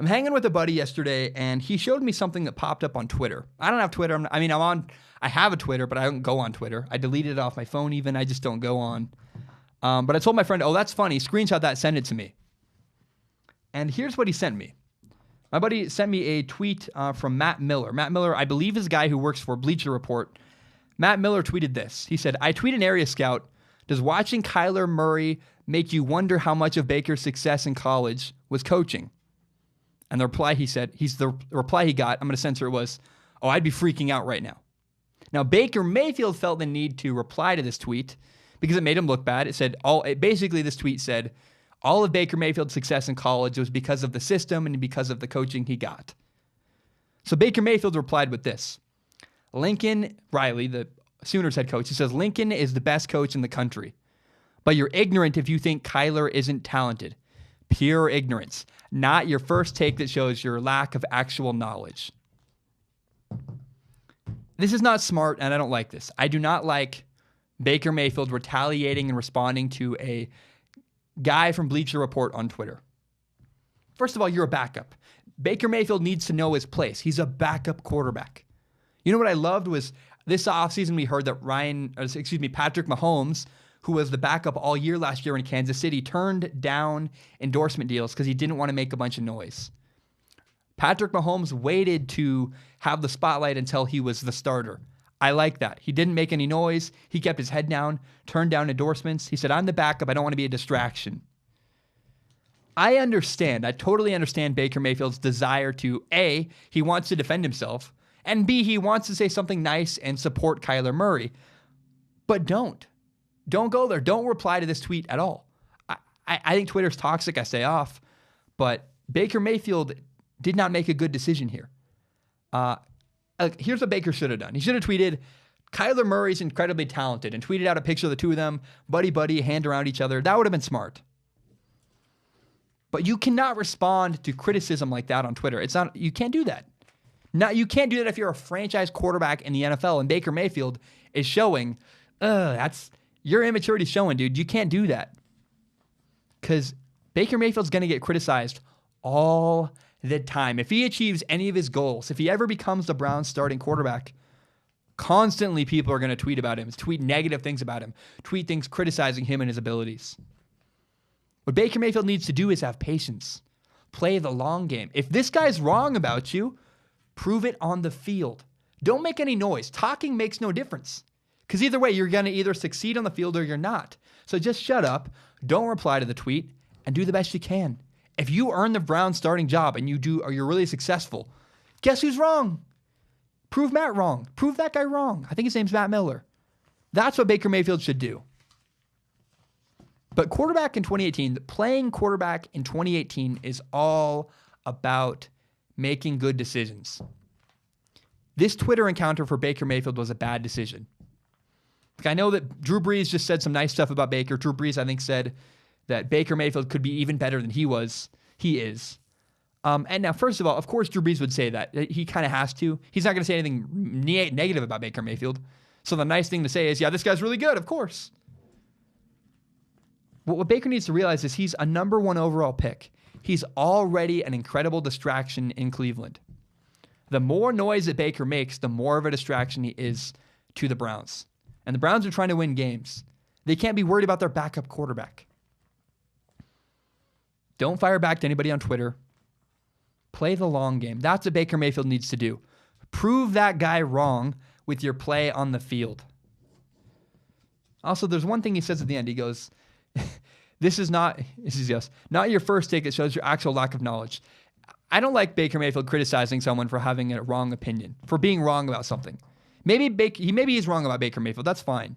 I'm hanging with a buddy yesterday, and he showed me something that popped up on Twitter. I don't have Twitter. I have a Twitter, but I don't go on Twitter. I deleted it off my phone even. I just don't go on. But I told my friend, oh, that's funny. Screenshot that, send it to me. And here's what he sent me. My buddy sent me a tweet from Matt Miller. Matt Miller, I believe, is a guy who works for Bleacher Report. Matt Miller tweeted this. He said, I tweet an area scout. Does watching Kyler Murray make you wonder how much of Baker's success in college was coaching? And the reply reply he got, I'm going to censor it, was, oh, I'd be freaking out right now. Now, Baker Mayfield felt the need to reply to this tweet because it made him look bad. Basically, this tweet said, all of Baker Mayfield's success in college was because of the system and because of the coaching he got. So Baker Mayfield replied with this. Lincoln Riley, the Sooners head coach, he says, Lincoln is the best coach in the country, but you're ignorant if you think Kyler isn't talented. Pure ignorance, not your first take that shows your lack of actual knowledge. This is not smart, and I don't like this. I do not like Baker Mayfield retaliating and responding to a guy from Bleacher Report on Twitter. First of all, you're a backup. Baker Mayfield needs to know his place. He's a backup quarterback. You know what I loved was this offseason we heard that Patrick Mahomes, who was the backup all year last year in Kansas City, turned down endorsement deals because he didn't want to make a bunch of noise. Patrick Mahomes waited to have the spotlight until he was the starter. I like that. He didn't make any noise. He kept his head down, turned down endorsements. He said, I'm the backup. I don't want to be a distraction. I totally understand Baker Mayfield's desire to, A, he wants to defend himself, and B, he wants to say something nice and support Kyler Murray. But don't go there. Don't reply to this tweet at all. I think Twitter's toxic. I stay off. But Baker Mayfield did not make a good decision here. Here's what Baker should have done. He should have tweeted, Kyler Murray's incredibly talented, and tweeted out a picture of the two of them, buddy, hand around each other. That would have been smart. But you cannot respond to criticism like that on Twitter. You can't do that. You can't do that if you're a franchise quarterback in the NFL, and Baker Mayfield is showing, your immaturity showing, dude. You can't do that. Because Baker Mayfield's going to get criticized all the time. If he achieves any of his goals, if he ever becomes the Browns starting quarterback, constantly people are going to tweet about him, tweet negative things about him, tweet things criticizing him and his abilities. What Baker Mayfield needs to do is have patience. Play the long game. If this guy's wrong about you, prove it on the field. Don't make any noise. Talking makes no difference. Because either way, you're going to either succeed on the field or you're not. So just shut up, don't reply to the tweet, and do the best you can. If you earn the Browns starting job and you're really successful, guess who's wrong? Prove Matt wrong. Prove that guy wrong. I think his name's Matt Miller. That's what Baker Mayfield should do. But playing quarterback in 2018 is all about making good decisions. This Twitter encounter for Baker Mayfield was a bad decision. I know that Drew Brees just said some nice stuff about Baker. Drew Brees, I think, said that Baker Mayfield could be even better than he is. And now, first of all, of course, Drew Brees would say that. He kind of has to. He's not going to say anything negative about Baker Mayfield. So the nice thing to say is, yeah, this guy's really good, of course. What Baker needs to realize is he's a number 1 overall pick. He's already an incredible distraction in Cleveland. The more noise that Baker makes, the more of a distraction he is to the Browns. And the Browns are trying to win games. They can't be worried about their backup quarterback. Don't fire back to anybody on Twitter. Play the long game. That's what Baker Mayfield needs to do. Prove that guy wrong with your play on the field. Also, there's one thing he says at the end. He goes, this is not your first take that shows your actual lack of knowledge. I don't like Baker Mayfield criticizing someone for having a wrong opinion, for being wrong about something. Maybe he's wrong about Baker Mayfield. That's fine.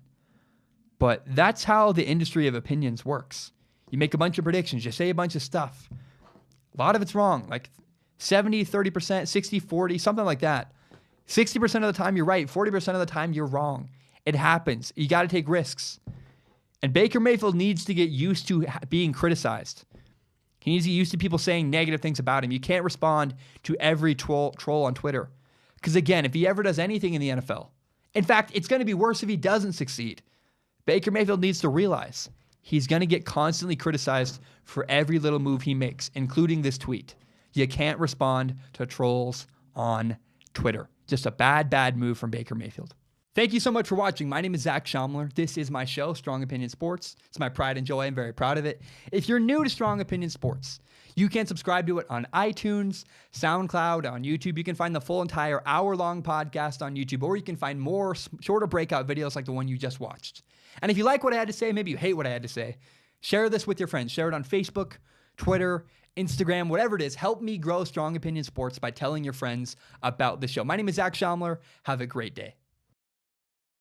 But that's how the industry of opinions works. You make a bunch of predictions. You say a bunch of stuff. A lot of it's wrong, like 70, 30%, 60, 40, something like that. 60% of the time you're right. 40% of the time you're wrong. It happens. You got to take risks. And Baker Mayfield needs to get used to being criticized. He needs to get used to people saying negative things about him. You can't respond to every troll on Twitter. Because again, if he ever does anything in the NFL, in fact, it's going to be worse if he doesn't succeed. Baker Mayfield needs to realize he's going to get constantly criticized for every little move he makes, including this tweet. You can't respond to trolls on Twitter. Just a bad move from Baker Mayfield. Thank you so much for watching. My name is Zach Schaumler. This is my show, Strong Opinion Sports. It's my pride and joy. I'm very proud of it. If you're new to Strong Opinion Sports, you can subscribe to it on iTunes, SoundCloud, on YouTube. You can find the full entire hour-long podcast on YouTube, or you can find more shorter breakout videos like the one you just watched. And if you like what I had to say, maybe you hate what I had to say, share this with your friends. Share it on Facebook, Twitter, Instagram, whatever it is. Help me grow Strong Opinion Sports by telling your friends about the show. My name is Zach Schaumler. Have a great day.